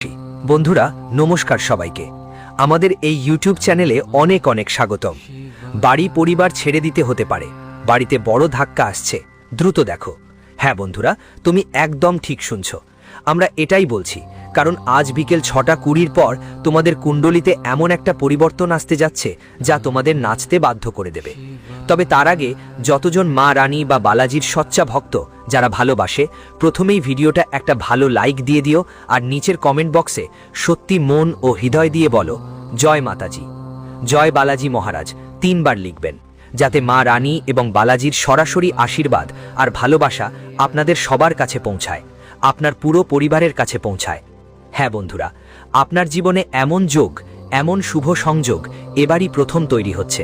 বন্ধুরা নমস্কার সবাইকে। আমাদের এই ইউটিউব চ্যানেলে অনেক অনেক স্বাগতম। বাড়ি পরিবার ছেড়ে দিতে হতে পারে, বাড়িতে বড় ধাক্কা আসছে, দ্রুত দেখো। হ্যাঁ বন্ধুরা, তুমি একদম ঠিক শুনছো। আমরা এটাই বলছি কারণ আজ বিকেল 6:20 পর তোমাদের কুণ্ডলিতে এমন একটা পরিবর্তন আসতে যাচ্ছে যা তোমাদের নাচতে বাধ্য করে দেবে। তবে তার আগে যতজন মা রানী বা বালাজির সচ্চা ভক্ত যারা ভালোবাসে, প্রথমেই ভিডিওটা একটা ভালো লাইক দিয়ে দিও আর নিচের কমেন্ট বক্সে সত্যি মন ও হৃদয় দিয়ে বলো জয় মাতাজি, জয় বালাজি মহারাজ 3 বার লিখবেন, যাতে মা রানী এবং বালাজির সরাসরি আশীর্বাদ আর ভালোবাসা আপনাদের সবার কাছে পৌঁছায়, আপনার পুরো পরিবারের কাছে পৌঁছায়। হ্যাঁ বন্ধুরা, আপনার জীবনে এমন যোগ, এমন শুভ সংযোগ এবারই প্রথম তৈরি হচ্ছে।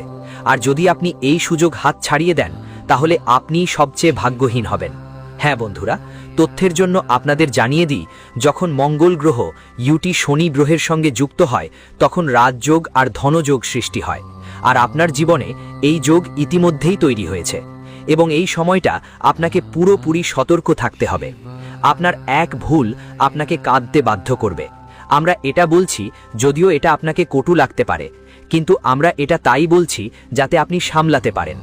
আর যদি আপনি এই সুযোগ হাত ছাড়িয়ে দেন তাহলে আপনিই সবচেয়ে ভাগ্যহীন হবেন। হ্যাঁ বন্ধুরা, তথ্যের জন্য আপনাদের জানিয়ে দিই, যখন মঙ্গল গ্রহ ইউটি শনি গ্রহের সঙ্গে যুক্ত হয় তখন রাজযোগ আর ধনযোগ সৃষ্টি হয়। আর আপনার জীবনে এই যোগ ইতিমধ্যেই তৈরি হয়েছে এবং এই সময়টা আপনাকে পুরোপুরি সতর্ক থাকতে হবে। আপনার এক ভুল আপনাকে কাঁদতে বাধ্য করবে। আমরা এটা বলছি যদিও এটা আপনাকে কটু লাগতে পারে, কিন্তু আমরা এটা তাই বলছি যাতে আপনি সামলাতে পারেন।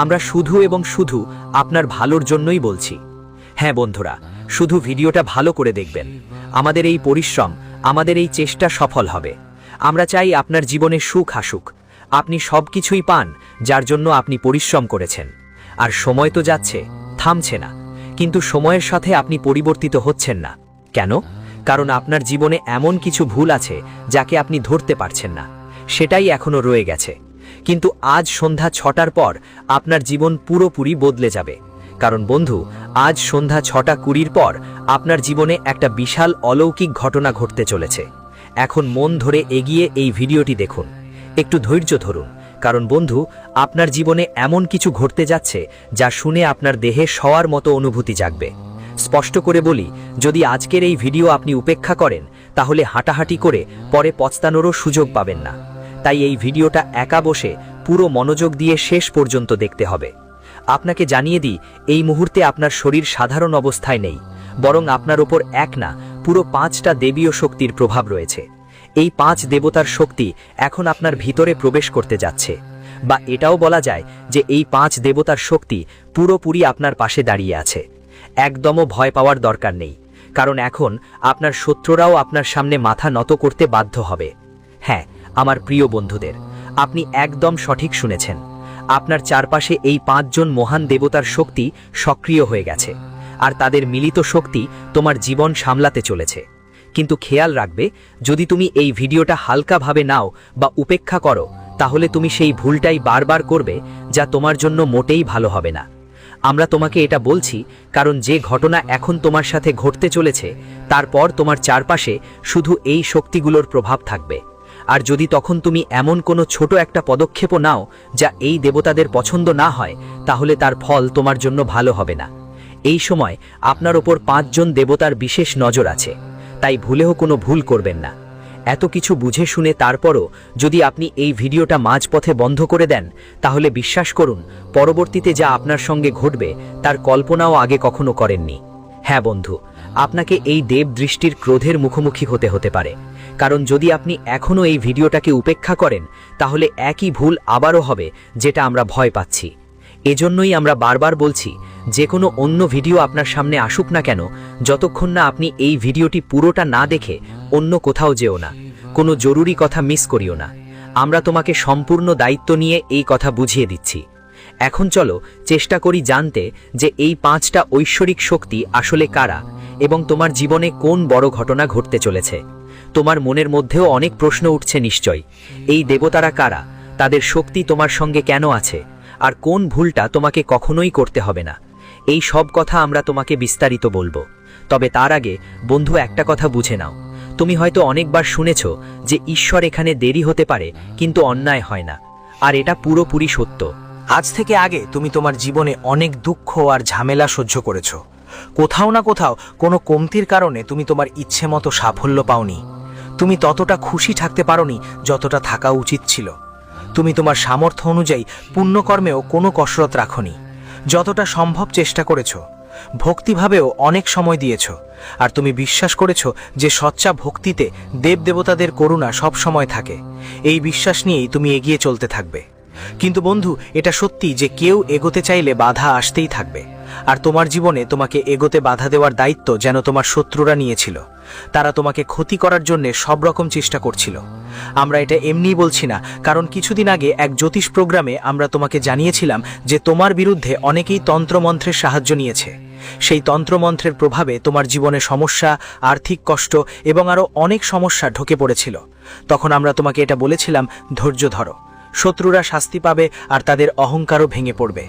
আমরা শুধু এবং শুধু আপনার ভালোর জন্যই বলছি। হ্যাঁ বন্ধুরা, শুধু ভিডিওটা ভালো করে দেখবেন। আমাদের এই পরিশ্রম, আমাদের এই চেষ্টা সফল হবে। আমরা চাই আপনার জীবনে সুখ আসুক, আপনি সব কিছুই পান যার জন্য আপনি পরিশ্রম করেছেন। আর সময় তো যাচ্ছে, থামছে না, কিন্তু সময়ের সাথে আপনি পরিবর্তিত হচ্ছেন না। কেন? কারণ আপনার জীবনে এমন কিছু ভুল আছে যাকে আপনি ধরতে পারছেন না, সেটাই এখনো রয়ে গেছে। কিন্তু আজ সন্ধ্যা 6টার পর আপনার জীবন পুরোপুরি বদলে যাবে। কারণ বন্ধু, আজ সন্ধ্যা 6:20 পর আপনার জীবনে একটা বিশাল অলৌকিক ঘটনা ঘটতে চলেছে। এখন মন ধরে এগিয়ে এই ভিডিওটি দেখুন, একটু ধৈর্য ধরুন, কারণ বন্ধু, আপনার জীবনে এমন কিছু ঘটতে যাচ্ছে যা শুনে আপনার দেহে শোয়ার মতো অনুভূতি জাগবে। স্পষ্ট করে বলি, যদি আজকের এই ভিডিও আপনি উপেক্ষা করেন তাহলে হাঁটাহাঁটি করে পরে পস্তানোরও সুযোগ পাবেন না। তাই এই ভিডিওটা একা বসে পুরো মনোযোগ দিয়ে শেষ পর্যন্ত দেখতে হবে। আপনাকে জানিয়ে দিই, এই মুহূর্তে আপনার শরীর সাধারণ অবস্থায় নেই, বরং আপনার ওপর এক না পুরো 5টা দেবীয় শক্তির প্রভাব রয়েছে। এই 5 দেবতার শক্তি এখন আপনার ভিতরে প্রবেশ করতে যাচ্ছে, বা এটাও বলা যায় যে এই 5 দেবতার শক্তি পুরোপুরি আপনার পাশে দাঁড়িয়ে আছে। একদমও ভয় পাওয়ার দরকার নেই, কারণ এখন আপনার শত্রুরাও আপনার সামনে মাথা নত করতে বাধ্য হবে। হ্যাঁ আমার প্রিয় বন্ধুদের, আপনি একদম সঠিক শুনেছেন। আপনার চারপাশে এই 5 জন মহান দেবতার শক্তি সক্রিয় হয়ে গেছে, আর তাদের মিলিত শক্তি তোমার জীবন সামলাতে চলেছে। কিন্তু খেয়াল রাখবে, যদি তুমি এই ভিডিওটা হালকাভাবে নাও বা উপেক্ষা করো তাহলে তুমি সেই ভুলটাই বারবার করবে, যা তোমার জন্য মোটেই ভালো হবে না। আমরা তোমাকে এটা বলছি কারণ যে ঘটনা এখন তোমার সাথে ঘটতে চলেছে তারপর তোমার চারপাশে শুধু এই শক্তিগুলোর প্রভাব থাকবে। আর যদি তখন তুমি এমন কোনো ছোট একটা পদক্ষেপও নাও যা এই দেবতাদের পছন্দ না হয়, তাহলে তার ফল তোমার জন্য ভালো হবে না। এই সময় আপনার ওপর 5 জন দেবতার বিশেষ নজর আছে, তাই ভুলেও কোনো ভুল করবেন না। এত কিছু বুঝে শুনে তারপরও যদি আপনি এই ভিডিওটা মাঝপথে বন্ধ করে দেন তাহলে বিশ্বাস করুন, পরবর্তীতে যা আপনার সঙ্গে ঘটবে তার কল্পনাও আগে কখনো করেননি। হ্যাঁ বন্ধু, আপনাকে এই দেব দৃষ্টির ক্রোধের মুখোমুখি হতে পারে, কারণ যদি আপনি এখনও এই ভিডিওটাকে উপেক্ষা করেন তাহলে একই ভুল আবারও হবে যেটা আমরা ভয় পাচ্ছি। এজন্যই আমরা বারবার বলছি, যে কোনো অন্য ভিডিও আপনার সামনে আসুক না কেন, যতক্ষণ না আপনি এই ভিডিওটি পুরোটা না দেখে অন্য কোথাও যেও না, কোনো জরুরি কথা মিস করিও না। আমরা তোমাকে সম্পূর্ণ দায়িত্ব নিয়ে এই কথা বুঝিয়ে দিচ্ছি। এখন চলো চেষ্টা করি জানতে যে এই 5টা ঐশ্বরিক শক্তি আসলে কারা এবং তোমার জীবনে কোন বড় ঘটনা ঘটতে চলেছে। তোমার মনের মধ্যেও অনেক প্রশ্ন উঠছে নিশ্চয়ই, এই দেবতারা কারা, তাদের শক্তি তোমার সঙ্গে কেন আছে, আর কোন ভুলটা তোমাকে কখনোই করতে হবে না। এই সব কথা আমরা তোমাকে বিস্তারিত বলবো। তবে তার আগে বন্ধু, একটা কথা বুঝে নাও, তুমি হয়তো অনেকবার শুনেছ যে ঈশ্বর এখানে দেরি হতে পারে কিন্তু অন্যায় হয় না, আর এটা পুরোপুরি সত্য। আজ থেকে আগে তুমি তোমার জীবনে অনেক দুঃখ আর ঝামেলা সহ্য করেছো। কোথাও না কোথাও কোনো কমতির কারণে তুমি তোমার ইচ্ছে মতো সাফল্য পাওনি। তুমি ততটা খুশি থাকতে পারোনি যতটা থাকা উচিত ছিল। তুমি তোমার সামর্থ্য অনুযায়ী পুণ্যকর্মেও কোনো কসরত রাখোনি। যতটা সম্ভব চেষ্টা করেছো, ভক্তিভাবেও অনেক সময় দিয়েছ, আর তুমি বিশ্বাস করেছ যে সচ্চা ভক্তিতে দেবদেবতাদের করুণা সব সময় থাকে। এই বিশ্বাস নিয়েই তুমি এগিয়ে চলতে থাকবে। কিন্তু বন্ধু, এটা সত্যি যে কেউ এগোতে চাইলে বাধা আসতেই থাকবে, আর তোমার জীবনে তোমাকে এগোতে বাধা দেওয়ার দায়িত্ব যেন তোমার শত্রুরা নিয়েছিল। তারা তোমাকে ক্ষতি করার জন্য সব রকম চেষ্টা করছিল। আমরা এটা এমনিই বলছি না, কারণ কিছুদিন আগে এক জ্যোতিষ প্রোগ্রামে আমরা তোমাকে জানিয়েছিলাম যে তোমার বিরুদ্ধে অনেকেই তন্ত্রমন্ত্রের সাহায্য নিয়েছে। সেই তন্ত্রমন্ত্রের প্রভাবে তোমার জীবনে সমস্যা, আর্থিক কষ্ট এবং আরও অনেক সমস্যা ঢুকে পড়েছিল। তখন আমরা তোমাকে এটা বলেছিলাম, ধৈর্য ধরো, শত্রুরা শাস্তি পাবে আর তাদের অহংকারও ভেঙে পড়বে।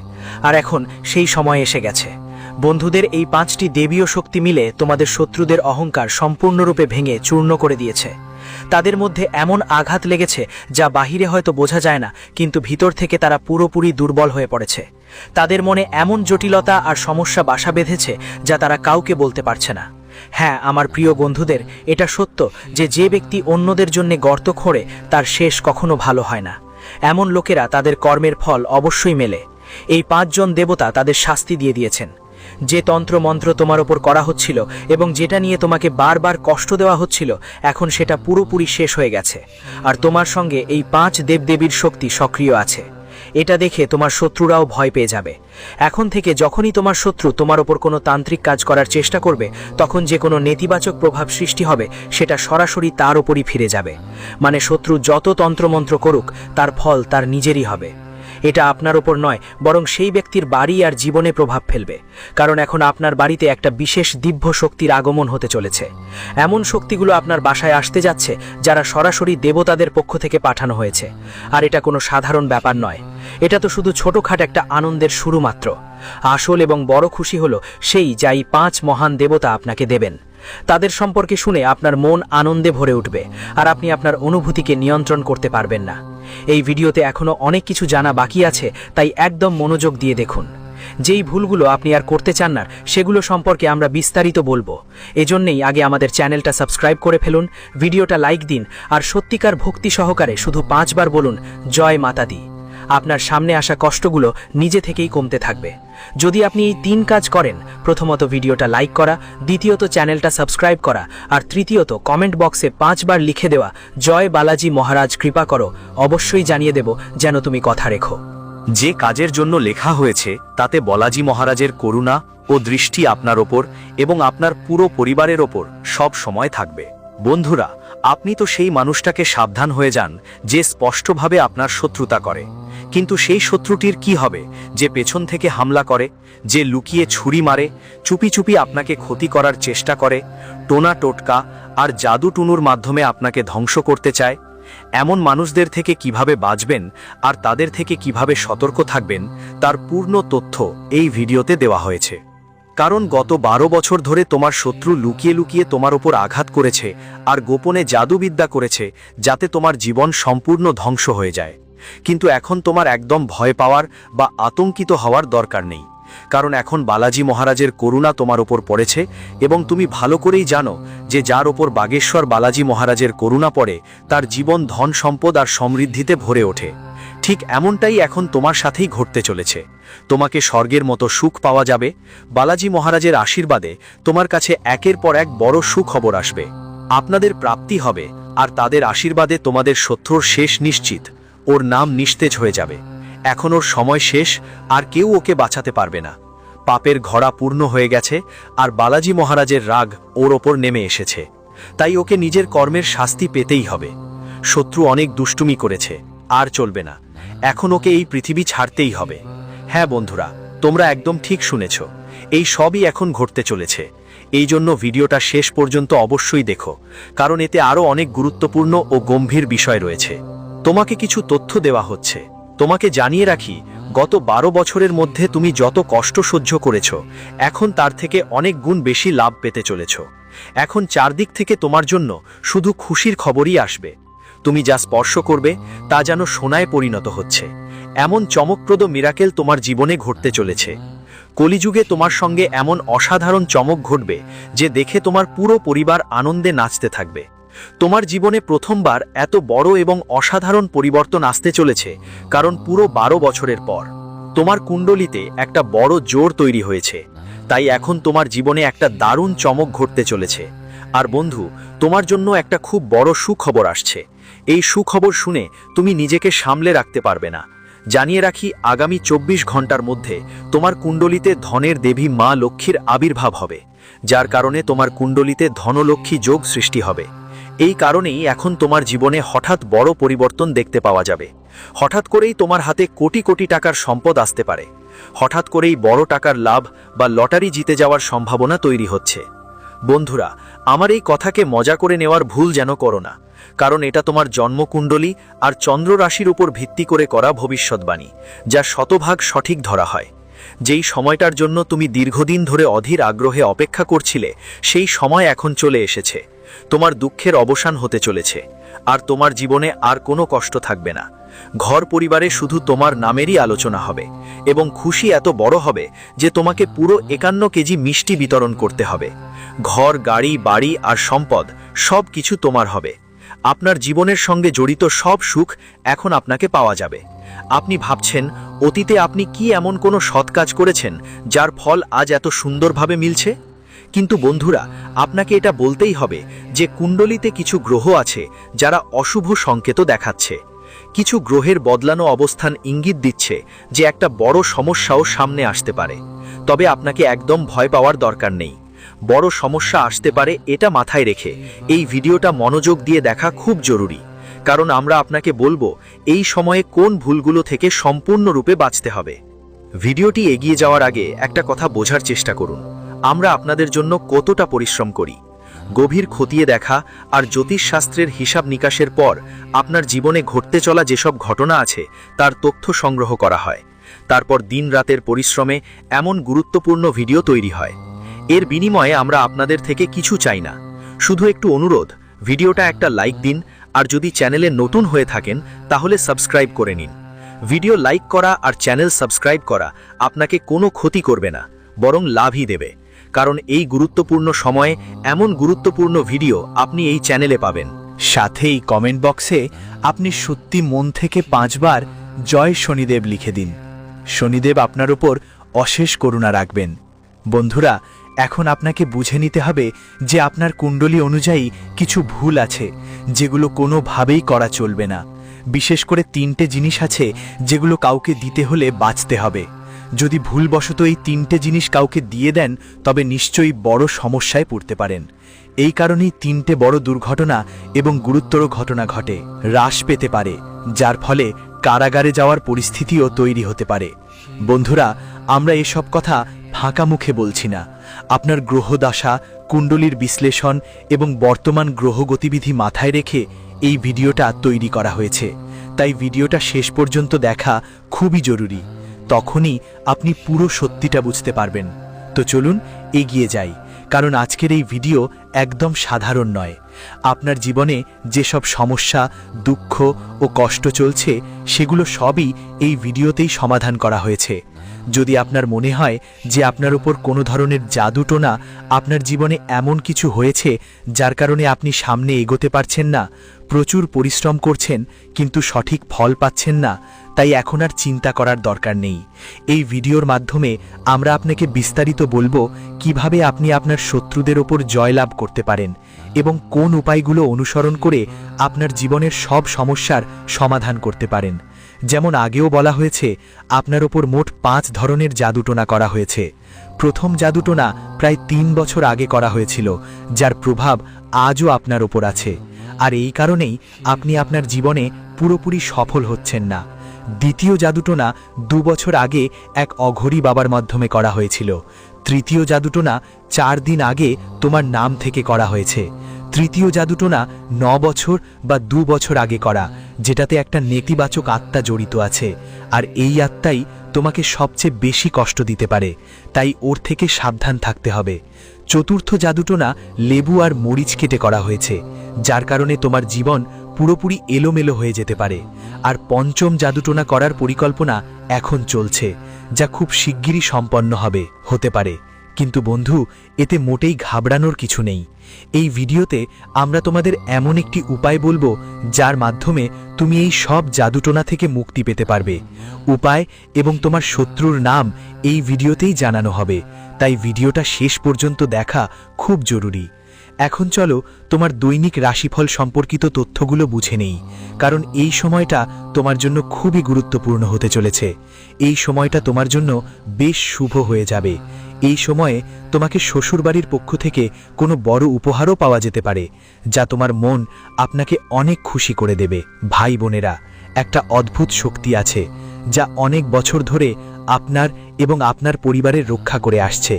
আর এখন সেই সময় এসে গেছে। বন্ধুদের এই 5টি দেবীয় শক্তি মিলে তোমাদের শত্রুদের অহংকার সম্পূর্ণরূপে ভেঙে চূর্ণ করে দিয়েছে। তাদের মধ্যে এমন আঘাত লেগেছে যা বাহিরে হয়তো বোঝা যায় না, কিন্তু ভিতর থেকে তারা পুরোপুরি দুর্বল হয়ে পড়েছে। তাদের মনে এমন জটিলতা আর সমস্যা বাসা বেঁধেছে যা তারা কাউকে বলতে পারছে না। হ্যাঁ আমার প্রিয় বন্ধুদের, এটা সত্য যে ব্যক্তি অন্যদের জন্য গর্ত খোঁড়ে তার শেষ কখনো ভালো হয় না। এমন লোকেরা তাদের কর্মের ফল অবশ্যই মেলে। এই 5 জন দেবতা তাদের শাস্তি দিয়ে দিয়েছেন। যে তন্ত্রমন্ত্র তোমার ওপর করা হচ্ছিল এবং যেটা নিয়ে তোমাকে বারবার কষ্ট দেওয়া হচ্ছিল, এখন সেটা পুরোপুরি শেষ হয়ে গেছে। আর তোমার সঙ্গে এই 5 দেবদেবীর শক্তি সক্রিয় আছে। এটা দেখে তোমার শত্রুরাও ভয় পেয়ে যাবে। এখন থেকে যখনই তোমার শত্রু তোমার ওপর কোনো তান্ত্রিক কাজ করার চেষ্টা করবে, তখন যে কোনো নেতিবাচক প্রভাব সৃষ্টি হবে সেটা সরাসরি তার ওপরই ফিরে যাবে। মানে শত্রু যত তন্ত্রমন্ত্র করুক, তার ফল তার নিজেরই হবে। এটা আপনার ওপর নয়, বরং সেই ব্যক্তির বাড়ি আর জীবনে প্রভাব ফেলবে। কারণ এখন আপনার বাড়িতে একটা বিশেষ দিব্য শক্তির আগমন হতে চলেছে। এমন শক্তিগুলো আপনার বাসায় আসতে যাচ্ছে যারা সরাসরি দেবতাদের পক্ষ থেকে পাঠানো হয়েছে। আর এটা কোনো সাধারণ ব্যাপার নয়, এটা তো শুধু ছোটখাটো একটা আনন্দের শুরু মাত্র। আসল এবং বড় খুশি হলো সেই যাই 5 মহান দেবতা আপনাকে দেবেন। তাদের সম্পর্কে শুনে আপনার মন আনন্দে ভরে উঠবে, আর আপনি আপনার অনুভূতিকে নিয়ন্ত্রণ করতে পারবেন না। এই ভিডিওতে এখনো অনেক কিছু জানা বাকি আছে, তাই একদম মনোযোগ দিয়ে দেখুন। যেই ভুলগুলো আপনি আর করতে চান না সেগুলো সম্পর্কে আমরা বিস্তারিত বলবো। এজন্যই আগে আমাদের চ্যানেলটা সাবস্ক্রাইব করে ফেলুন, ভিডিওটা লাইক দিন, আর সত্যিকার ভক্তি সহকারে শুধু 5 বার বলুন, জয় মাতা দি। আপনার সামনে আসা কষ্টগুলো নিজে থেকেই কমতে থাকবে। যদি আপনি এই 3 কাজ করেন, প্রথমত ভিডিওটা লাইক করা, দ্বিতীয়ত চ্যানেলটা সাবস্ক্রাইব করা, আর তৃতীয়ত কমেন্ট বক্সে 5 বার লিখে দেওয়া, জয় বালাজি মহারাজ কৃপা করো, অবশ্যই জানিয়ে দেব যেন তুমি কথা রেখো। যে কাজের জন্য লেখা হয়েছে তাতে বালাজি মহারাজের করুণা ও দৃষ্টি আপনার ওপর এবং আপনার পুরো পরিবারের ওপর সব সময় থাকবে। বন্ধুরা, আপনি তো সেই মানুষটাকে সাবধান হয়ে যান যে স্পষ্টভাবে আপনার শত্রুতা করে, কিন্তু সেই শত্রুটির কি হবে যে পেছন থেকে হামলা করে, যে লুকিয়ে ছুরি মারে, চুপি চুপি আপনাকে ক্ষতি করার চেষ্টা করে, টোনা টোটকা আর জাদু টুনুর মাধ্যমে আপনাকে ধ্বংস করতে চায়? এমন মানুষদের থেকে কিভাবে বাঁচবেন আর তাদের থেকে কিভাবে সতর্ক থাকবেন তার পূর্ণ তথ্য এই ভিডিওতে দেওয়া হয়েছে। কারণ গত 12 বছর ধরে তোমার শত্রু লুকিয়ে লুকিয়ে তোমার ওপর আঘাত করেছে আর গোপনে জাদুবিদ্যা করেছে যাতে তোমার জীবন সম্পূর্ণ ধ্বংস হয়ে যায়। কিন্তু এখন তোমার একদম ভয় পাওয়ার বা আতঙ্কিত হওয়ার দরকার নেই, কারণ এখন বালাজি মহারাজের করুণা তোমার ওপর পড়েছে এবং তুমি ভালো করেই জানো যে যার ওপর বাগেশ্বর বালাজি মহারাজের করুণা পড়ে তার জীবন ধন সম্পদ আর সমৃদ্ধিতে ভরে ওঠে। ঠিক এমনটাই এখন তোমার সাথেই ঘটতে চলেছে। তোমাকে স্বর্গের মতো সুখ পাওয়া যাবে। বালাজি মহারাজের আশীর্বাদে তোমার কাছে একের পর এক বড় সুখবর আসবে। আপনাদের প্রাপ্তি হবে, আর তাদের আশীর্বাদে তোমাদের শত্রুর শেষ নিশ্চিত। ওর নাম নিস্তেজ হয়ে যাবে। এখন ওর সময় শেষ, আর কেউ ওকে বাঁচাতে পারবে না। পাপের ঘড়া পূর্ণ হয়ে গেছে, আর বালাজি মহারাজের রাগ ওর ওপর নেমে এসেছে। তাই ওকে নিজের কর্মের শাস্তি পেতেই হবে। শত্রু অনেক দুষ্টুমি করেছে, আর চলবে না। এখন ওকে এই পৃথিবী ছাড়তেই হবে। হ্যাঁ বন্ধুরা, তোমরা একদম ঠিক শুনেছ, এই সবই এখন ঘটতে চলেছে। এই জন্য ভিডিওটা শেষ পর্যন্ত অবশ্যই দেখো, কারণ এতে আরও অনেক গুরুত্বপূর্ণ ও গম্ভীর বিষয় রয়েছে। তোমাকে কিছু তথ্য দেওয়া হচ্ছে। তোমাকে জানিয়ে রাখি, গত 12 বছরের মধ্যে তুমি যত কষ্ট সহ্য করেছ, এখন তার থেকে অনেক গুণ বেশি লাভ পেতে চলেছ। এখন চারদিক থেকে তোমার জন্য শুধু খুশির খবরই আসবে। তুমি যা স্পর্শ করবে তা যেন সোনায় পরিণত হচ্ছে। এমন চমকপ্রদ মিরাকেল তোমার জীবনে ঘটতে চলেছে। কলিযুগে তোমার সঙ্গে এমন অসাধারণ চমক ঘটবে যে দেখে তোমার পুরো পরিবার আনন্দে নাচতে থাকবে। তোমার জীবনে প্রথমবার এত বড় এবং অসাধারণ পরিবর্তন আসতে চলেছে, কারণ পুরো 12 বছরের পর তোমার কুণ্ডলিতে একটা বড় জোর তৈরি হয়েছে। তাই এখন তোমার জীবনে একটা দারুণ চমক ঘটতে চলেছে। আর বন্ধু, তোমার জন্য একটা খুব বড় সুখবর আসছে। এই সুখবর শুনে তুমি নিজেকে সামলে রাখতে পারবে না। জানিয়ে রাখি, আগামী 24 ঘন্টার মধ্যে তোমার কুণ্ডলিতে ধনের দেবী মা লক্ষ্মীর আবির্ভাব হবে, যার কারণে তোমার কুণ্ডলিতে ধনলক্ষ্মী যোগ সৃষ্টি হবে। এই কারণেই এখন তোমার জীবনে হঠাৎ বড় পরিবর্তন দেখতে পাওয়া যাবে। হঠাৎ করেই তোমার হাতে কোটি কোটি টাকার সম্পদ আসতে পারে। হঠাৎ করেই বড় টাকার লাভ বা লটারি জিতে যাওয়ার সম্ভাবনা তৈরি হচ্ছে। বন্ধুরা, আমার এই কথাকে মজা করে নেওয়ার ভুল যেন করো না, কারণ এটা তোমার জন্মকুণ্ডলী আর চন্দ্র রাশির উপর ভিত্তি করে করা ভবিষ্যৎবাণী, যা শতভাগ সঠিক ধরা হয়। যেই সময়টার জন্য তুমি দীর্ঘদিন ধরে অধীর আগ্রহে অপেক্ষা করছিলে, সেই সময় এখন চলে এসেছে। তোমার দুঃখের অবসান হতে চলেছে, আর তোমার জীবনে আর কোনো কষ্ট থাকবে না। ঘর পরিবারে শুধু তোমার নামেরই আলোচনা হবে, এবং খুশি এত বড় হবে যে তোমাকে পুরো 51 কেজি মিষ্টি বিতরণ করতে হবে। ঘর, গাড়ি, বাড়ি আর সম্পদ সব কিছু তোমার হবে। আপনার জীবনের সঙ্গে জড়িত সব সুখ এখন আপনাকে পাওয়া যাবে। আপনি ভাবছেন, অতীতে আপনি কি এমন কোনো সৎ কাজ করেছেন যার ফল আজ এত সুন্দরভাবে মিলছে? কিন্তু বন্ধুরা, আপনাকে এটা বলতেই হবে যে কুণ্ডলিতে কিছু গ্রহ আছে যারা অশুভ সংকেত দেখাচ্ছে। কিছু গ্রহের বদলানো অবস্থান ইঙ্গিত দিচ্ছে যে একটা বড় সমস্যাও সামনে আসতে পারে। তবে আপনাকে একদম ভয় পাওয়ার দরকার নেই। বড় সমস্যা আসতে পারে এটা মাথায় রেখে এই ভিডিওটা মনোযোগ দিয়ে দেখা খুব জরুরি, কারণ আমরা আপনাকে বলবো এই সময়ে কোন ভুলগুলো থেকে সম্পূর্ণরূপে বাঁচতে হবে। ভিডিওটি এগিয়ে যাওয়ার আগে একটা কথা বোঝার চেষ্টা করুন, আমরা আপনাদের জন্য কতটা পরিশ্রম করি। গভীর খতিয়ে দেখা আর জ্যোতিষশাস্ত্রের হিসাব নিকাশের পর আপনার জীবনে ঘটতে চলা যেসব ঘটনা আছে তার তথ্য সংগ্রহ করা হয়। তারপর দিন রাতের পরিশ্রমে এমন গুরুত্বপূর্ণ ভিডিও তৈরি হয়। এর বিনিময়ে আমরা আপনাদের থেকে কিছু চাই না, শুধু একটু অনুরোধ, ভিডিওটা একটা লাইক দিন, আর যদি চ্যানেলে নতুন হয়ে থাকেন তাহলে সাবস্ক্রাইব করে নিন। ভিডিও লাইক করা আর চ্যানেল সাবস্ক্রাইব করা আপনাকে কোনো ক্ষতি করবে না, বরং লাভই দেবে, কারণ এই গুরুত্বপূর্ণ সময়ে এমন গুরুত্বপূর্ণ ভিডিও আপনি এই চ্যানেলে পাবেন। সাথেই কমেন্ট বক্সে আপনি সত্যি মন থেকে 5 বার জয় শনিদেব লিখে দিন। শনিদেব আপনার উপর অশেষ করুণা রাখবেন। বন্ধুরা, এখন আপনাকে বুঝে নিতে হবে যে আপনার কুণ্ডলী অনুযায়ী কিছু ভুল আছে যেগুলো কোনোভাবেই করা চলবে না। বিশেষ করে 3টে জিনিস আছে যেগুলো কাউকে দিতে হলে বাঁচতে হবে। যদি ভুলবশত এই 3টে জিনিস কাউকে দিয়ে দেন তবে নিশ্চয়ই বড় সমস্যায় পড়তে পারেন। এই কারণেই 3টে বড় দুর্ঘটনা এবং গুরুতর ঘটনা ঘটে, হ্রাস পেতে পারে, যার ফলে কারাগারে যাওয়ার পরিস্থিতিও তৈরি হতে পারে। বন্ধুরা, আমরা এসব কথা ফাঁকা মুখে বলছি না। আপনার গ্রহদশা, কুণ্ডলীর বিশ্লেষণ এবং বর্তমান গ্রহ গতিবিধি মাথায় রেখে এই ভিডিওটা তৈরি করা হয়েছে। তাই ভিডিওটা শেষ পর্যন্ত দেখা খুবই জরুরি, তখনই আপনি পুরো সত্যিটা বুঝতে পারবেন। তো চলুন এগিয়ে যাই, কারণ আজকের এই ভিডিও একদম সাধারণ নয়। আপনার জীবনে যেসব সমস্যা, দুঃখ ও কষ্ট চলছে সেগুলো সবই এই ভিডিওতেই সমাধান করা হয়েছে। যদি আপনার মনে হয় যে আপনার উপর কোনো ধরনের জাদুটোনা, আপনার জীবনে এমন কিছু হয়েছে যার কারণে আপনি সামনে এগোতে পারছেন না, প্রচুর পরিশ্রম করছেন কিন্তু সঠিক ফল পাচ্ছেন না, তাই এখন আর চিন্তা করার দরকার নেই। এই ভিডিওর মাধ্যমে আমরা আপনাকে বিস্তারিত বলবো কিভাবে আপনি আপনার শত্রুদের ওপর জয়লাভ করতে পারেন এবং কোন উপায়গুলো অনুসরণ করে আপনার জীবনের সব সমস্যার সমাধান করতে পারেন। যেমন আগেও বলা হয়েছে, আপনার ওপর মোট 5 ধরনের জাদুটোনা করা হয়েছে। প্রথম জাদুটোনা প্রায় 3 বছর আগে করা হয়েছিল, যার প্রভাব আজও আপনার ওপর আছে, আর এই কারণেই আপনি আপনার জীবনে পুরোপুরি সফল হচ্ছেন না। দ্বিতীয় জাদুটোনা 2 বছর আগে এক অঘরী বাবার মাধ্যমে করা হয়েছিল। তৃতীয় জাদুটোনা 4 দিন আগে তোমার নাম থেকে করা হয়েছে। তৃতীয় জাদুটোনা 9 বছর বা 2 বছর আগে করা, যেটাতে একটা নেতিবাচক আত্মা জড়িত আছে, আর এই আত্মাই তোমাকে সবচেয়ে বেশি কষ্ট দিতে পারে, তাই ওর থেকে সাবধান থাকতে হবে। চতুর্থ জাদুটোনা লেবু আর মরিচ কেটে করা হয়েছে, যার কারণে তোমার জীবন পুরোপুরি এলোমেলো হয়ে যেতে পারে। আর পঞ্চম জাদুটোনা করার পরিকল্পনা এখন চলছে, যা খুব শিগগিরই সম্পন্ন হতে পারে। কিন্তু বন্ধু, এতে মোটেই ঘাবড়ানোর কিছু নেই। এই ভিডিওতে আমরা তোমাদের এমন একটি উপায় বলবো যার মাধ্যমে তুমি এই সব জাদুটোনা থেকে মুক্তি পেতে পারবে। উপায় এবং তোমার শত্রুর নাম এই ভিডিওতেই জানানো হবে, তাই ভিডিওটা শেষ পর্যন্ত দেখা খুব জরুরি। এখন চলো তোমার দৈনিক রাশিফল সম্পর্কিত তথ্যগুলো বুঝে নেই, কারণ এই সময়টা তোমার জন্য খুবই গুরুত্বপূর্ণ হতে চলেছে। এই সময়টা তোমার জন্য বেশ শুভ হয়ে যাবে। এই সময়ে তোমাকে শ্বশুরবাড়ির পক্ষ থেকে কোনো বড় উপহারও পাওয়া যেতে পারে, যা তোমার মন আপনাকে অনেক খুশি করে দেবে। ভাই বোনেরা, একটা অদ্ভুত শক্তি আছে যা অনেক বছর ধরে আপনার এবং আপনার পরিবারের রক্ষা করে আসছে।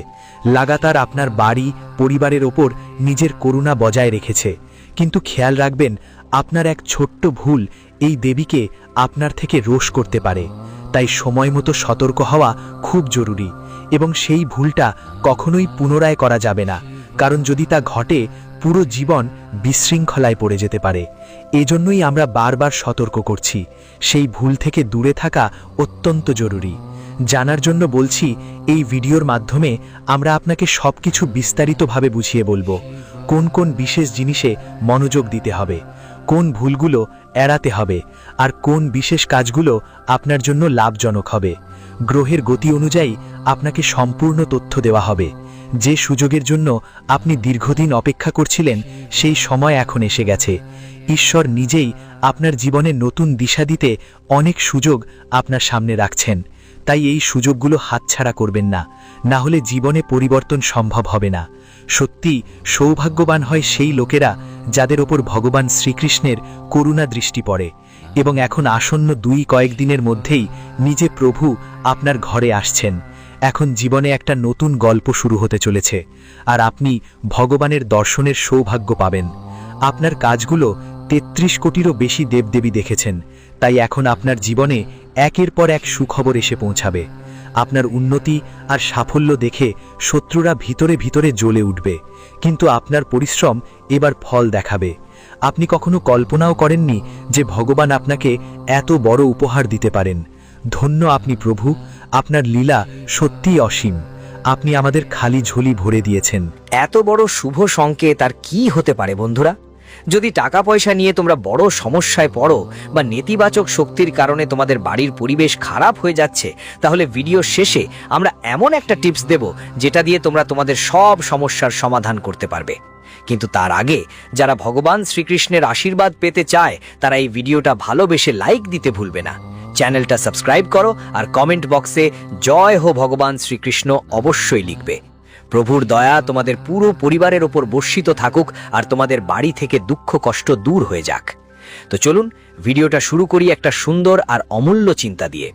লাগাতার আপনার বাড়ি পরিবারের ওপর নিজের করুণা বজায় রেখেছে। কিন্তু খেয়াল রাখবেন, আপনার এক ছোট্ট ভুল এই দেবীকে আপনার থেকে রোষ করতে পারে। তাই সময় মতো সতর্ক হওয়া খুব জরুরি, এবং সেই ভুলটা কখনোই পুনরায় করা যাবে না, কারণ যদি তা ঘটে পুরো জীবন বিশৃঙ্খলায় পড়ে যেতে পারে। এজন্যই আমরা বারবার সতর্ক করছি, সেই ভুল থেকে দূরে থাকা অত্যন্ত জরুরি। জানার জন্য বলছি, এই ভিডিওর মাধ্যমে আমরা আপনাকে সবকিছু বিস্তারিতভাবে বুঝিয়ে বলবো। কোন কোন বিশেষ জিনিসে মনোযোগ দিতে হবে, কোন ভুলগুলো এড়াতে হবে, আর কোন বিশেষ কাজগুলো আপনার জন্য লাভজনক হবে। গ্রহের গতি অনুযায়ী আপনাকে সম্পূর্ণ তথ্য দেওয়া হবে। যে সুযোগের জন্য আপনি দীর্ঘদিন অপেক্ষা করছিলেন, সেই সময় এখন এসে গেছে। ঈশ্বর নিজেই আপনার জীবনে নতুন দিশা দিতে অনেক সুযোগ আপনার সামনে রাখছেন। তাই এই সুযোগগুলো হাতছাড়া করবেন না, না হলে জীবনে পরিবর্তন সম্ভব হবে না। সত্যি সৌভাগ্যবান হয় সেই লোকেরা যাদের ওপর ভগবান শ্রীকৃষ্ণের করুণা দৃষ্টি পড়ে। এবং এখন আসন্ন কয়েকদিনের মধ্যেই নিজে প্রভু আপনার ঘরে আসছেন। এখন জীবনে একটা নতুন গল্প শুরু হতে চলেছে, আর আপনি ভগবানের দর্শনের সৌভাগ্য পাবেন। আপনার কাজগুলো ৩৩ কোটিরও বেশি দেবদেবী দেখেছেন, তাই এখন আপনার জীবনে একের পর এক সুখবর এসে পৌঁছাবে। আপনার উন্নতি আর সাফল্য দেখে শত্রুরা ভিতরে ভিতরে জ্বলে উঠবে, কিন্তু আপনার পরিশ্রম এবার ফল দেখাবে। আপনি কখনো কল্পনাও করেননি যে ভগবান আপনাকে এত বড় উপহার দিতে পারেন। ধন্য আপনি প্রভু, আপনার লীলা সত্যিই অসীম। আপনি আমাদের খালি ঝুলি ভরে দিয়েছেন। এত বড় শুভ সংকেত আর কি হতে পারে বন্ধুরা? যদি টাকা পয়সা নিয়ে তোমরা বড় সমস্যায় পড়ো বা নেতিবাচক শক্তির কারণে তোমাদের বাড়ির পরিবেশ খারাপ হয়ে যাচ্ছে, তাহলে ভিডিও শেষে আমরা এমন একটা টিপস দেব যেটা দিয়ে তোমরা তোমাদের সব সমস্যার সমাধান করতে পারবে। কিন্তু তার আগে যারা ভগবান শ্রীকৃষ্ণের আশীর্বাদ পেতে চায়, তারা এই ভিডিওটা ভালোবেসে লাইক দিতে ভুলবে না। চ্যানেলটা সাবস্ক্রাইব করো আর কমেন্ট বক্সে জয় হো ভগবান শ্রীকৃষ্ণ অবশ্যই লিখবে। প্রভুর দয়া তোমাদের পুরো পরিবারের ওপর বর্ষিত থাকুক, আর তোমাদের বাড়ি থেকে দুঃখ কষ্ট দূর হয়ে যাক। তো চলুন ভিডিওটা শুরু করি একটা সুন্দর আর অমূল্য চিন্তা দিয়ে।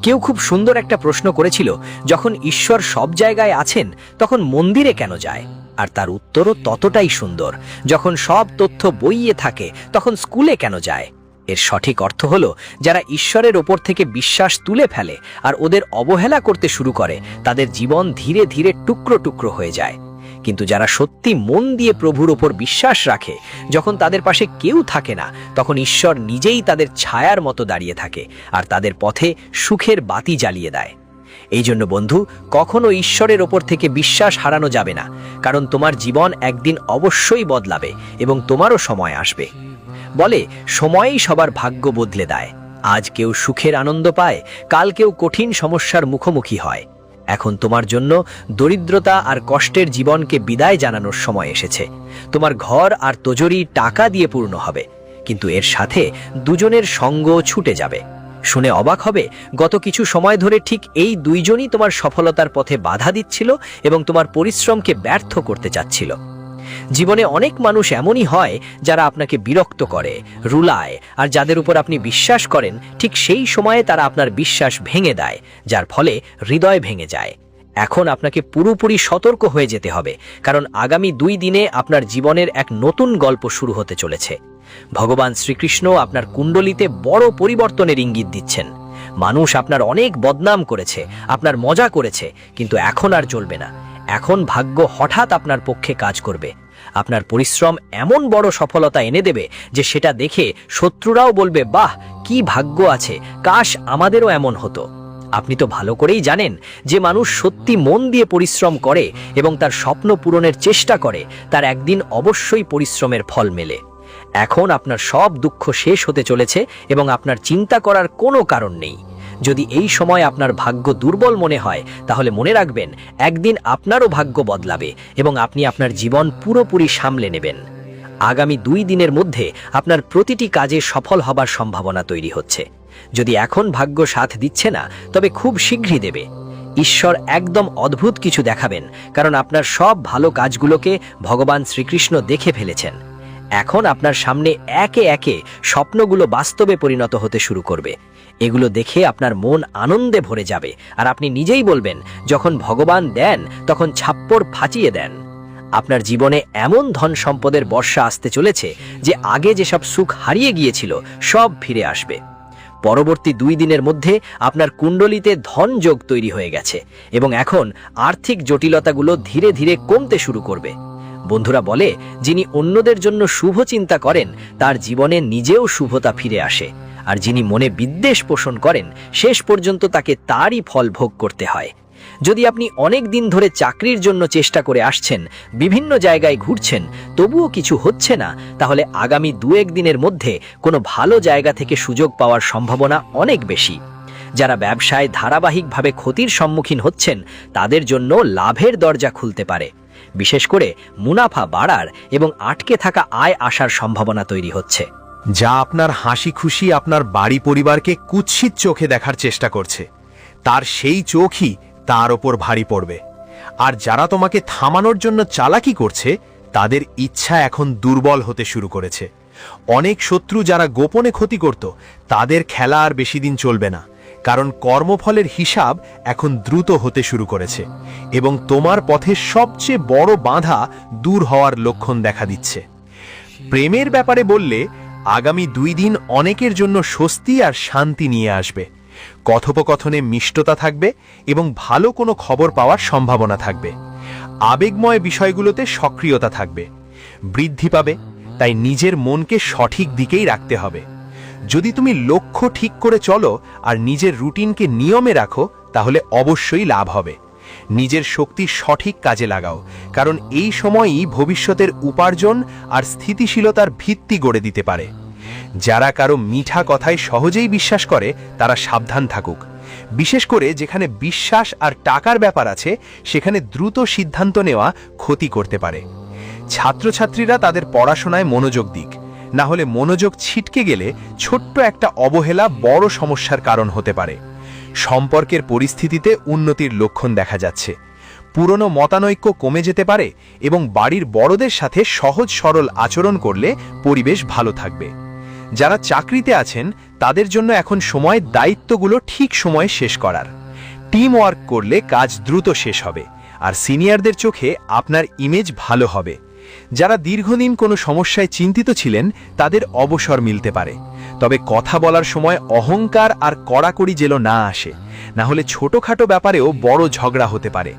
কেউ খুব সুন্দর একটা প্রশ্ন করেছিল, যখন ঈশ্বর সব জায়গায় আছেন তখন মন্দিরে কেন যায়? আর তার উত্তরও ততটাই সুন্দর, যখন সব তথ্য বইয়ে থাকে তখন স্কুলে কেন যায়? এর সঠিক অর্থ হলো, যারা ঈশ্বরের ওপর থেকে বিশ্বাস তুলে ফেলে আর ওদের অবহেলা করতে শুরু করে, তাদের জীবন ধীরে ধীরে টুকরো টুকরো হয়ে যায়। কিন্তু যারা সত্যি মন দিয়ে প্রভুর ওপর বিশ্বাস রাখে, যখন তাদের পাশে কেউ থাকে না, তখন ঈশ্বর নিজেই তাদের ছায়ার মতো দাঁড়িয়ে থাকে আর তাদের পথে সুখের বাতি জ্বালিয়ে দেয়। এই জন্য বন্ধু, কখনো ঈশ্বরের ওপর থেকে বিশ্বাস হারানো যাবে না, কারণ তোমার জীবন একদিন অবশ্যই বদলাবে এবং তোমারও সময় আসবে। বলে, সময়ই সবার ভাগ্য বদলে দেয়। আজ কেউ সুখের আনন্দ পায়, কাল কেউ কঠিন সমস্যার মুখোমুখি হয়। এখন তোমার জন্য দরিদ্রতা আর কষ্টের জীবনকে বিদায় জানানোর সময় এসেছে। তোমার ঘর আর তোজরি টাকা দিয়ে পূর্ণ হবে, কিন্তু এর সাথে দুজনের সঙ্গ ছুটে যাবে। শুনে অবাক হবে, গত কিছু সময় ধরে ঠিক এই দুইজনই তোমার সফলতার পথে বাধা দিচ্ছিল এবং তোমার পরিশ্রমকে ব্যর্থ করতে চাচ্ছিল। জীবনে অনেক মানুষ এমনই হয় যারা আপনাকে বিরক্ত করে, রুলায়, আর যাদের উপর আপনি বিশ্বাস করেন, ঠিক সেই সময়ে তারা আপনার বিশ্বাস ভেঙে দেয়, যার ফলে হৃদয় ভেঙে যায়। এখন আপনাকে পুরোপুরি সতর্ক হয়ে যেতে হবে, কারণ আগামী 2 দিনে আপনার জীবনের এক নতুন গল্প শুরু হতে চলেছে। ভগবান শ্রীকৃষ্ণ আপনার কুণ্ডলিতে বড় পরিবর্তনের ইঙ্গিত দিচ্ছেন। মানুষ আপনার অনেক বদনাম করেছে, আপনার মজা করেছে, কিন্তু এখন আর চলবে না। এখন ভাগ্য হঠাৎ আপনার পক্ষে কাজ করবে। আপনার পরিশ্রম এমন বড় সফলতা এনে দেবে যে সেটা দেখে শত্রুরাও বলবে, বাহ, কি ভাগ্য আছে, কাশ আমাদেরও এমন হতো। আপনি তো ভালো করেই জানেন যে মানুষ সত্যি মন দিয়ে পরিশ্রম করে এবং তার স্বপ্ন পূরণের চেষ্টা করে, তার একদিন অবশ্যই পরিশ্রমের ফল মেলে। এখন আপনার সব দুঃখ শেষ হতে চলেছে এবং আপনার চিন্তা করার কোনো কারণ নেই। যদি এই সময় আপনার ভাগ্য দুর্বল মনে হয়, তাহলে মনে রাখবেন একদিন আপনারও ভাগ্য বদলাবে এবং আপনি আপনার জীবন পুরোপুরি সামলে নেবেন। আগামী 2 দিনের মধ্যে আপনার প্রতিটি কাজে সফল হবার সম্ভাবনা তৈরি হচ্ছে। যদি এখন ভাগ্য সাথ দিচ্ছে না, তবে খুব শীঘ্রই দেবে। ঈশ্বর একদম অদ্ভুত কিছু দেখাবেন, কারণ আপনার সব ভালো কাজগুলোকে ভগবান শ্রীকৃষ্ণ দেখে ফেলেছেন। এখন আপনার সামনে একে একে স্বপ্নগুলো বাস্তবে পরিণত হতে শুরু করবে। এগুলো দেখে আপনার মন আনন্দে ভরে যাবে, আর আপনি নিজেই বলবেন, যখন ভগবান দেন তখন ছাপ্পড় ফাটিয়ে দেন। আপনার জীবনে এমন ধন সম্পদের বর্ষা আসতে চলেছে যে আগে যেসব সুখ হারিয়ে গিয়েছিল সব ফিরে আসবে। পরবর্তী 2 দিনের মধ্যে আপনার কুণ্ডলিতে ধন যোগ তৈরি হয়ে গেছে এবং এখন আর্থিক জটিলতাগুলো ধীরে ধীরে কমতে শুরু করবে। বন্ধুরা বলে, যিনি অন্যদের জন্য শুভ চিন্তা করেন তার জীবনে নিজেও শুভতা ফিরে আসে, আর যিনি মনে বিদ্বেষ পোষণ করেন শেষ পর্যন্ত তাকে তারই ফল ভোগ করতে হয়। যদি আপনি অনেক দিন ধরে চাকরির জন্য চেষ্টা করে আসছেন, বিভিন্ন জায়গায় ঘুরছেন, তবুও কিছু হচ্ছে না, তাহলে আগামী 2-1 দিনের মধ্যে কোনো ভালো জায়গা থেকে সুযোগ পাওয়ার সম্ভাবনা অনেক বেশি। যারা ব্যবসায় ধারাবাহিকভাবে ক্ষতির সম্মুখীন হচ্ছেন, তাদের জন্য লাভের দরজা খুলতে পারে। বিশেষ করে মুনাফা বাড়ার এবং আটকে থাকা আয় আসার সম্ভাবনা তৈরি হচ্ছে। যা আপনার হাসি খুশি আপনার বাড়ি পরিবারকে কুৎসিত চোখে দেখার চেষ্টা করছে, তার সেই চোখই তার ওপর ভারী পড়বে। আর যারা তোমাকে থামানোর জন্য চালাকি করছে, তাদের ইচ্ছা এখন দুর্বল হতে শুরু করেছে। অনেক শত্রু যারা গোপনে ক্ষতি করত, তাদের খেলা আর বেশি দিন চলবে না, কারণ কর্মফলের হিসাব এখন দ্রুত হতে শুরু করেছে এবং তোমার পথে সবচেয়ে বড় বাধা দূর হওয়ার লক্ষণ দেখা দিচ্ছে। প্রেমের ব্যাপারে বললে, আগামী 2 দিন অনেকের জন্য স্বস্তি আর শান্তি নিয়ে আসবে। কথোপকথনে মিষ্টতা থাকবে এবং ভালো কোনো খবর পাওয়ার সম্ভাবনা থাকবে। আবেগময় বিষয়গুলোতে সক্রিয়তা থাকবে, বৃদ্ধি পাবে, তাই নিজের মনকে সঠিক দিকেই রাখতে হবে। যদি তুমি লক্ষ্য ঠিক করে চলো আর নিজের রুটিনকে নিয়মে রাখো, তাহলে অবশ্যই লাভ হবে। নিজের শক্তি সঠিক কাজে লাগাও, কারণ এই সময়ই ভবিষ্যতের উপার্জন আর স্থিতিশীলতার ভিত্তি গড়ে দিতে পারে। যারা কারো মিঠা কথায় সহজেই বিশ্বাস করে, তারা সাবধান থাকুক। বিশেষ করে যেখানে বিশ্বাস আর টাকার ব্যাপার আছে, সেখানে দ্রুত সিদ্ধান্ত নেওয়া ক্ষতি করতে পারে। ছাত্রছাত্রীরা তাদের পড়াশোনায় মনোযোগ দিক, না হলে মনোযোগ ছিটকে গেলে ছোট্ট একটা অবহেলা বড় সমস্যার কারণ হতে পারে। সম্পর্কের পরিস্থিতিতে উন্নতির লক্ষণ দেখা যাচ্ছে। পুরনো মতানৈক্য কমে যেতে পারে এবং বাড়ির বড়দের সাথে সহজ সরল আচরণ করলে পরিবেশ ভালো থাকবে। যারা চাকরিতে আছেন, তাদের জন্য এখন সময় দায়িত্বগুলো ঠিক সময়ে শেষ করার। টিম ওয়ার্ক করলে কাজ দ্রুত শেষ হবে, আর সিনিয়রদের চোখে আপনার ইমেজ ভালো হবে। যারা দীর্ঘদিন কোনো সমস্যায় চিন্তিত ছিলেন, তাদের অবসর মিলতে পারে। তবে কথা বলার সময় অহংকার আর কড়াকড়ি যেন না আসে, না হলে ছোটখাটো ব্যাপারেও বড় ঝগড়া হতে পারে।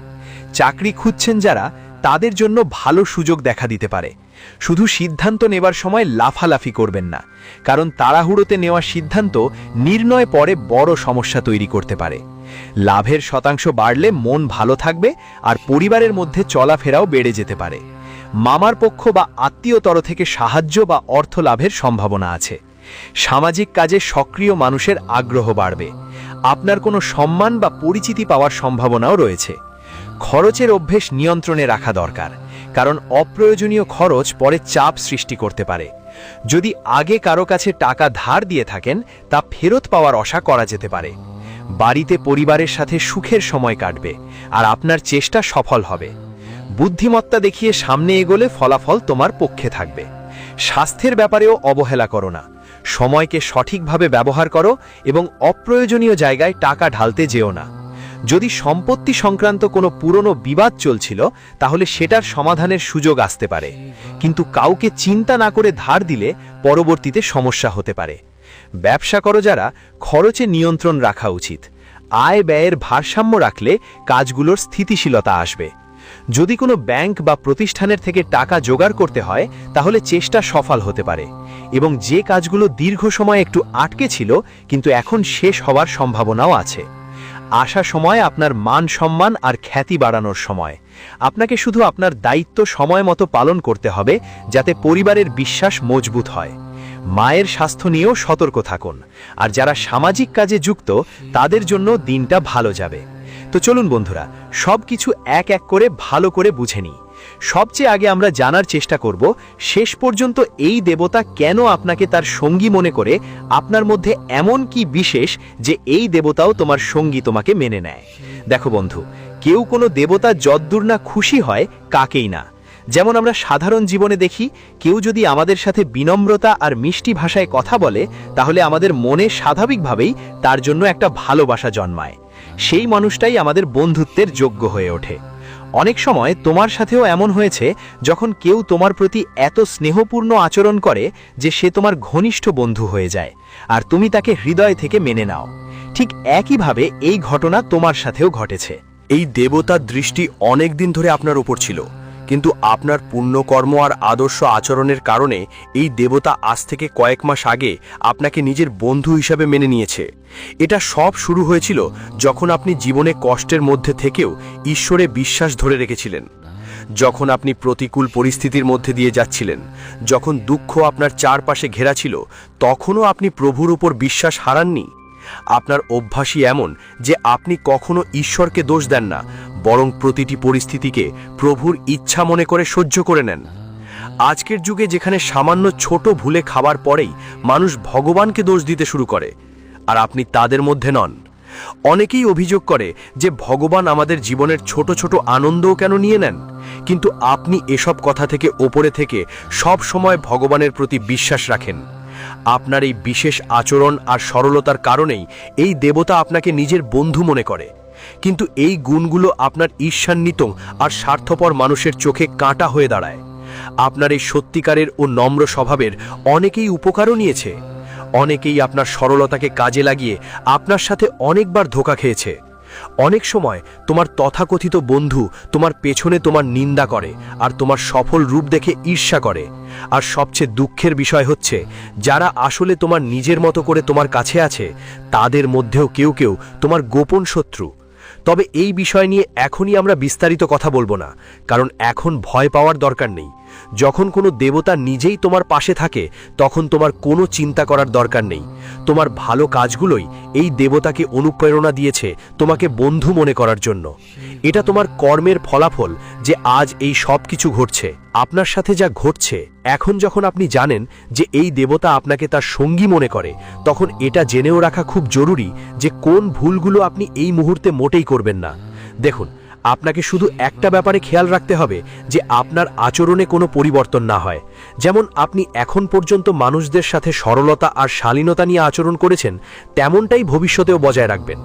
চাকরি খুঁজছেন যারা, তাদের জন্য ভালো সুযোগ দেখা দিতে পারে। শুধু সিদ্ধান্ত নেবার সময় লাফালাফি করবেন না, কারণ তাড়াহুড়োতে নেওয়া সিদ্ধান্ত নির্ণয় পরে বড় সমস্যা তৈরি করতে পারে। লাভের শতাংশ বাড়লে মন ভালো থাকবে আর পরিবারের মধ্যে চলাফেরাও বেড়ে যেতে পারে। মামার পক্ষ বা আত্মীয়তর থেকে সাহায্য বা অর্থ লাভের সম্ভাবনা আছে। সামাজিক কাজে সক্রিয় মানুষের আগ্রহ বাড়বে। আপনার কোনো সম্মান বা পরিচিতি পাওয়ার সম্ভাবনাও রয়েছে। খরচের অভ্যেস নিয়ন্ত্রণে রাখা দরকার, কারণ অপ্রয়োজনীয় খরচ পরে চাপ সৃষ্টি করতে পারে। যদি আগে কারো কাছে টাকা ধার দিয়ে থাকেন, তা ফেরত পাওয়ার আশা করা যেতে পারে। বাড়িতে পরিবারের সাথে সুখের সময় কাটবে আর আপনার চেষ্টা সফল হবে। বুদ্ধিমত্তা দেখিয়ে সামনে এগোলে ফলাফল তোমার পক্ষে থাকবে। স্বাস্থ্যের ব্যাপারেও অবহেলা করো না। সময়কে সঠিকভাবে ব্যবহার করো এবং অপ্রয়োজনীয় জায়গায় টাকা ঢালতে যেও না। যদি সম্পত্তি সংক্রান্ত কোনো পুরনো বিবাদ চলছিল, তাহলে সেটার সমাধানের সুযোগ আসতে পারে, কিন্তু কাউকে চিন্তা না করে ধার দিলে পরবর্তীতে সমস্যা হতে পারে। ব্যবসা করো যারা, খরচে নিয়ন্ত্রণ রাখা উচিত। আয় ব্যয়ের ভারসাম্য রাখলে কাজগুলোর স্থিতিশীলতা আসবে। যদি কোনো ব্যাংক বা প্রতিষ্ঠানের থেকে টাকা জোগাড় করতে হয়, তাহলে চেষ্টা সফল হতে পারে এবং যে কাজগুলো দীর্ঘ সময় একটু আটকে ছিল, কিন্তু এখন শেষ হওয়ার সম্ভাবনাও আছে। আসা সময় আপনার মান সম্মান আর খ্যাতি বাড়ানোর সময়। আপনাকে শুধু আপনার দায়িত্ব সময় মতো পালন করতে হবে, যাতে পরিবারের বিশ্বাস মজবুত হয়। মায়ের স্বাস্থ্য নিয়েও সতর্ক থাকুন, আর যারা সামাজিক কাজে যুক্ত তাদের জন্য দিনটা ভালো যাবে। তো চলুন বন্ধুরা, সব কিছু এক এক করে ভালো করে বুঝে নিই। সবচেয়ে আগে আমরা জানার চেষ্টা করব শেষ পর্যন্ত এই দেবতা কেন আপনাকে তার সঙ্গী মনে করে, আপনার মধ্যে এমন কি বিশেষ যে এই দেবতাও তোমার সঙ্গী তোমাকে মেনে নেয়। দেখো বন্ধু, কেউ কোনো দেবতা যদ্দূর না খুশি হয় কাকেই না। যেমন আমরা সাধারণ জীবনে দেখি, কেউ যদি আমাদের সাথে বিনম্রতা আর মিষ্টি ভাষায় কথা বলে, তাহলে আমাদের মনে স্বাভাবিকভাবেই তার জন্য একটা ভালোবাসা জন্মায়। সেই মানুষটাই আমাদের বন্ধুত্বের যোগ্য হয়ে ওঠে। অনেক সময় তোমার সাথেও এমন হয়েছে, যখন কেউ তোমার প্রতি এত স্নেহপূর্ণ আচরণ করে যে সে তোমার ঘনিষ্ঠ বন্ধু হয়ে যায়, আর তুমি তাকে হৃদয় থেকে মেনে নাও। ঠিক একইভাবে এই ঘটনা তোমার সাথেও ঘটেছে। এই দেবতার দৃষ্টি অনেক দিন ধরে আপনার উপর ছিল, কিন্তু আপনার পুণ্যকর্ম আর আদর্শ আচরণের কারণে এই দেবতা আজ থেকে কয়েক মাস আগে আপনাকে নিজের বন্ধু হিসাবে মেনে নিয়েছে। এটা সব শুরু হয়েছিল যখন আপনি জীবনে কষ্টের মধ্যে থেকেও ঈশ্বরে বিশ্বাস ধরে রেখেছিলেন। যখন আপনি প্রতিকূল পরিস্থিতির মধ্যে দিয়ে যাচ্ছিলেন, যখন দুঃখ আপনার চারপাশে ঘেরা ছিল, তখনও আপনি প্রভুর উপর বিশ্বাস হারাননি। আপনার অভ্যাসই এমন যে আপনি কখনো ঈশ্বরকে দোষ দেন না, বরং প্রতিটি পরিস্থিতিকে প্রভুর ইচ্ছা মনে করে সহ্য করে নেন। আজকের যুগে যেখানে সামান্য ছোট ভুলে খাবার পরেই মানুষ ভগবানকে দোষ দিতে শুরু করে, আর আপনি তাদের মধ্যে নন। অনেকেই অভিযোগ করে যে ভগবান আমাদের জীবনের ছোট ছোট আনন্দও কেন নিয়ে নেন, কিন্তু আপনি এসব কথা থেকে ওপরে থেকে সব সময় ভগবানের প্রতি বিশ্বাস রাখেন। আপনার এই বিশেষ আচরণ আর সরলতার কারণেই এই দেবতা আপনাকে নিজের বন্ধু মনে করে। কিন্তু এই গুণগুলো আপনার ঈর্ষান্বিত আর স্বার্থপর মানুষের চোখে কাঁটা হয়ে দাঁড়ায়। আপনার এই সত্যিকারের ও নম্র স্বভাবের অনেকেই উপকারও নিয়েছে। অনেকেই আপনার সরলতাকে কাজে লাগিয়ে আপনার সাথে অনেকবার ধোঁকা খেয়েছে। অনেক সময় তোমার তথাকথিত বন্ধু তোমার পেছনে তোমার নিন্দা করে আর তোমার সফল রূপ দেখে ঈর্ষা করে। আর সবচেয়ে দুঃখের বিষয় হচ্ছে, যারা আসলে তোমার নিজের মতো করে তোমার কাছে আছে, তাদের মধ্যেও কেউ কেউ তোমার গোপন শত্রু। তবে এই বিষয় নিয়ে এখনই আমরা বিস্তারিত কথা বলবো না, কারণ এখন ভয় পাওয়ার দরকার নেই। যখন কোনো দেবতা নিজেই তোমার পাশে থাকে, তখন তোমার কোনো চিন্তা করার দরকার নেই। তোমার ভালো কাজগুলোই এই দেবতাকে অনুপ্রেরণা দিয়েছে তোমাকে বন্ধু মনে করার জন্য। এটা তোমার কর্মের ফলাফল যে আজ এই সব কিছু ঘটছে। আপনার সাথে যা ঘটছে এখন, যখন আপনি জানেন যে এই দেবতা আপনাকে তার সঙ্গী মনে করে, তখন এটা জেনেও রাখা খুব জরুরি যে কোন ভুলগুলো আপনি এই মুহূর্তে মোটেই করবেন না। দেখুন, আপনাকে শুধু একটা ব্যাপারে খেয়াল রাখতে হবে যে আপনার আচরণে কোনো পরিবর্তন না হয়। যেমন আপনি এখন পর্যন্ত মানুষদের সাথে সরলতা আর শালীনতা নিয়ে আচরণ করেছেন, তেমনটাই ভবিষ্যতেও বজায় রাখবেন।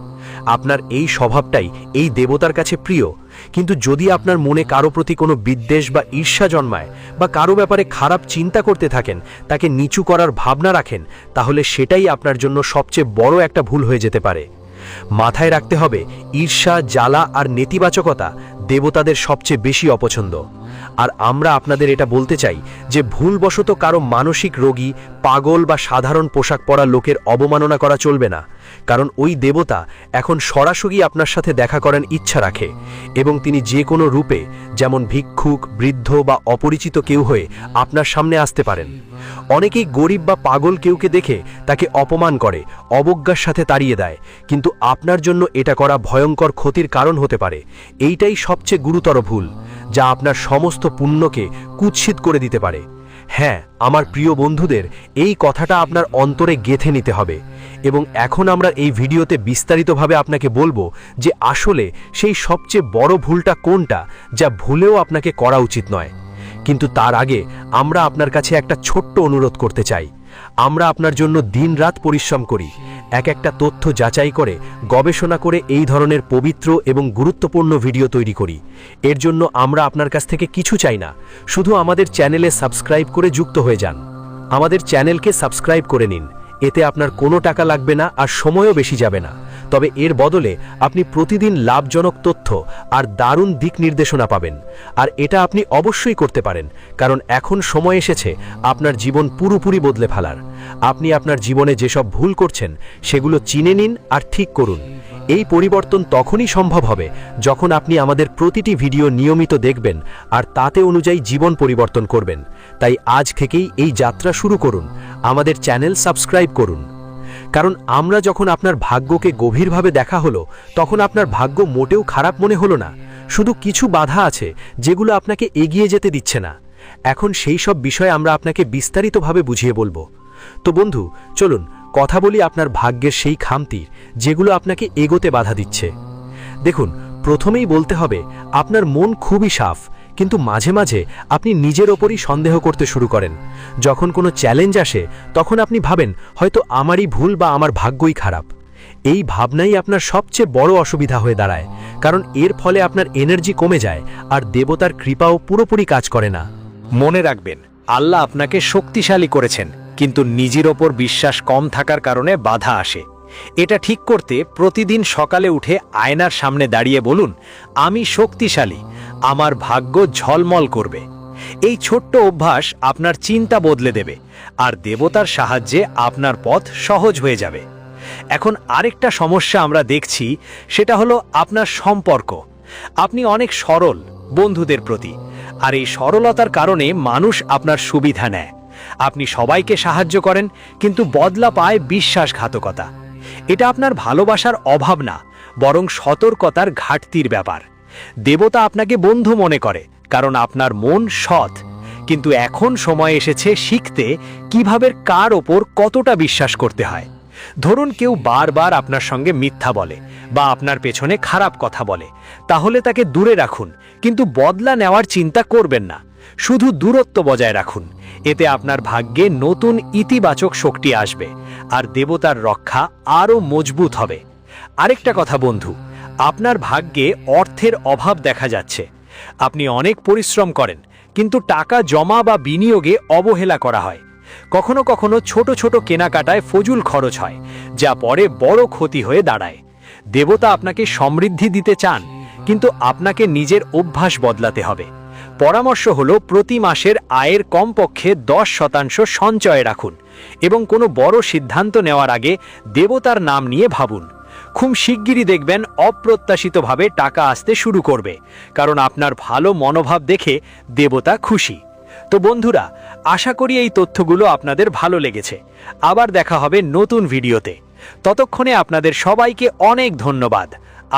আপনার এই স্বভাবটাই এই দেবতার কাছে প্রিয়। কিন্তু যদি আপনার মনে কারো প্রতি কোনো বিদ্বেষ বা ঈর্ষা জন্মায়, বা কারো ব্যাপারে খারাপ চিন্তা করতে থাকেন, তাকে নিচু করার ভাবনা রাখেন, তাহলে সেটাই আপনার জন্য সবচেয়ে বড় একটা ভুল হয়ে যেতে পারে। মাথায় রাখতে হবে, ঈর্ষা, জ্বালা আর নেতিবাচকতা দেবতাদের সবচেয়ে বেশি অপছন্দ। আর আমরা আপনাদের এটা বলতে চাই যে ভুলবশত কারো মানসিক রোগী, পাগল বা সাধারণ পোশাক পরা লোকের অবমাননা করা চলবে না, কারণ ওই দেবতা এখন সরাসরি আপনার সাথে দেখা করার ইচ্ছা রাখে, এবং তিনি যে কোনো রূপে, যেমন ভিক্ষুক, বৃদ্ধ বা অপরিচিত কেউ হয়ে আপনার সামনে আসতে পারেন। অনেকেই গরিব বা পাগল কেউকে দেখে তাকে অপমান করে, অবজ্ঞার সাথে তাড়িয়ে দেয়, কিন্তু আপনার জন্য এটা করা ভয়ঙ্কর ক্ষতির কারণ হতে পারে। এইটাই সবচেয়ে গুরুতর ভুল, যা আপনার সমস্ত পুণ্যকে কুৎসিত করে দিতে পারে। হ্যাঁ, আমার প্রিয় বন্ধুদের, এই কথাটা আপনার অন্তরে গেঁথে নিতে হবে। এবং এখন আমরা এই ভিডিওতে বিস্তারিতভাবে আপনাকে বলবো যে আসলে সেই সবচেয়ে বড় ভুলটা কোনটা, যা ভুলেও আপনাকে করা উচিত নয়। কিন্তু তার আগে আমরা আপনার কাছে একটা ছোট্ট অনুরোধ করতে চাই। আমরা আপনার জন্য দিনরাত পরিশ্রম করি, এক একটা তথ্য যাচাই করে, গবেষণা করে এই ধরনের পবিত্র এবং গুরুত্বপূর্ণ ভিডিও তৈরি করি। এর জন্য আমরা আপনার কাছ থেকে কিছু চাই না, শুধু আমাদের চ্যানেলে সাবস্ক্রাইব করে যুক্ত হয়ে যান। আমাদের চ্যানেলকে সাবস্ক্রাইব করে নিন, এতে আপনার কোনো টাকা লাগবে না আর সময়ও বেশি যাবে না। তবে এর বদলে আপনি প্রতিদিন লাভজনক তথ্য আর দারুণ দিক নির্দেশনা পাবেন। আর এটা আপনি অবশ্যই করতে পারেন, কারণ এখন সময় এসেছে আপনার জীবন পুরোপুরি বদলে ফেলার। আপনি আপনার জীবনে যেসব ভুল করছেন সেগুলো চিনে নিন আর ঠিক করুন। এই পরিবর্তন তখনই সম্ভব হবে যখন আপনি আমাদের প্রতিটি ভিডিও নিয়মিত দেখবেন আর তাতে অনুযায়ী জীবন পরিবর্তন করবেন। তাই আজ থেকেই এই যাত্রা শুরু করুন, আমাদের চ্যানেল সাবস্ক্রাইব করুন। কারণ আমরা যখন আপনার ভাগ্যকে গভীরভাবে দেখা হলো, তখন আপনার ভাগ্য মোটেও খারাপ মনে হলো না, শুধু কিছু বাধা আছে যেগুলো আপনাকে এগিয়ে যেতে দিচ্ছে না। এখন সেই সব বিষয় আমরা আপনাকে বিস্তারিতভাবে বুঝিয়ে বলবো। তো বন্ধু, চলুন কথা বলি আপনার ভাগ্যের সেই খামতির যেগুলো আপনাকে এগোতে বাধা দিচ্ছে। দেখুন, প্রথমেই বলতে হবে আপনার মন খুবই সাফ, কিন্তু মাঝে মাঝে আপনি নিজের ওপরই সন্দেহ করতে শুরু করেন। যখন কোনো চ্যালেঞ্জ আসে তখন আপনি ভাবেন হয়তো আমারই ভুল বা আমার ভাগ্যই খারাপ। এই ভাবনাই আপনার সবচেয়ে বড় অসুবিধা হয়ে দাঁড়ায়, কারণ এর ফলে আপনার এনার্জি কমে যায় আর দেবতার কৃপাও পুরোপুরি কাজ করে না। মনে রাখবেন, আল্লাহ আপনাকে শক্তিশালী করেছেন, কিন্তু নিজের ওপর বিশ্বাস কম থাকার কারণে বাধা আসে। এটা ঠিক করতে প্রতিদিন সকালে উঠে আয়নার সামনে দাঁড়িয়ে বলুন, আমি শক্তিশালী, আমার ভাগ্য ঝলমল করবে। এই ছোট্ট অভ্যাস আপনার চিন্তা বদলে দেবে আর দেবতার সাহায্যে আপনার পথ সহজ হয়ে যাবে। এখন আরেকটা সমস্যা আমরা দেখছি, সেটা হলো আপনার সম্পর্ক। আপনি অনেক সরল বন্ধুদের প্রতি, আর এই সরলতার কারণে মানুষ আপনার সুবিধা নেয়। আপনি সবাইকে সাহায্য করেন, কিন্তু বদলা পায় বিশ্বাসঘাতকতা। এটা আপনার ভালোবাসার অভাব না, বরং সতর্কতার ঘাটতির ব্যাপার। দেবতা আপনাকে বন্ধু মনে করে কারণ আপনার মন সৎ, কিন্তু এখন সময় এসেছে শিখতে কিভাবে কার ওপর কতটা বিশ্বাস করতে হয়। ধরুন কেউ বারবার আপনার সঙ্গে মিথ্যা বলে বা আপনার পেছনে খারাপ কথা বলে, তাহলে তাকে দূরে রাখুন, কিন্তু বদলা নেওয়ার চিন্তা করবেন না। শুধু দূরত্ব বজায় রাখুন। এতে আপনার ভাগ্যে নতুন ইতিবাচক শক্তি আসবে আর দেবতার রক্ষা আরও মজবুত হবে। আরেকটা কথা বন্ধু, আপনার ভাগ্যে অর্থের অভাব দেখা যাচ্ছে। আপনি অনেক পরিশ্রম করেন, কিন্তু টাকা জমা বা বিনিয়োগে অবহেলা করা হয়। কখনো কখনো ছোট ছোট কেনাকাটায় ফজুল খরচ হয়, যা পরে বড় ক্ষতি হয়ে দাঁড়ায়। দেবতা আপনাকে সমৃদ্ধি দিতে চান, কিন্তু আপনাকে নিজের অভ্যাস বদলাতে হবে। পরামর্শ হলো প্রতি মাসের আয়ের কমপক্ষে 10% সঞ্চয়ে রাখুন এবং কোনো বড় সিদ্ধান্ত নেওয়ার আগে দেবতার নাম নিয়ে ভাবুন। খুব শিগগিরই দেখবেন অপ্রত্যাশিতভাবে টাকা আসতে শুরু করবে, কারণ আপনার ভালো মনোভাব দেখে দেবতা খুশি। তো বন্ধুরা, আশা করি এই তথ্যগুলো আপনাদের ভালো লেগেছে। আবার দেখা হবে নতুন ভিডিওতে। ততক্ষণে আপনাদের সবাইকে অনেক ধন্যবাদ।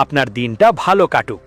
আপনার দিনটা ভালো কাটুক।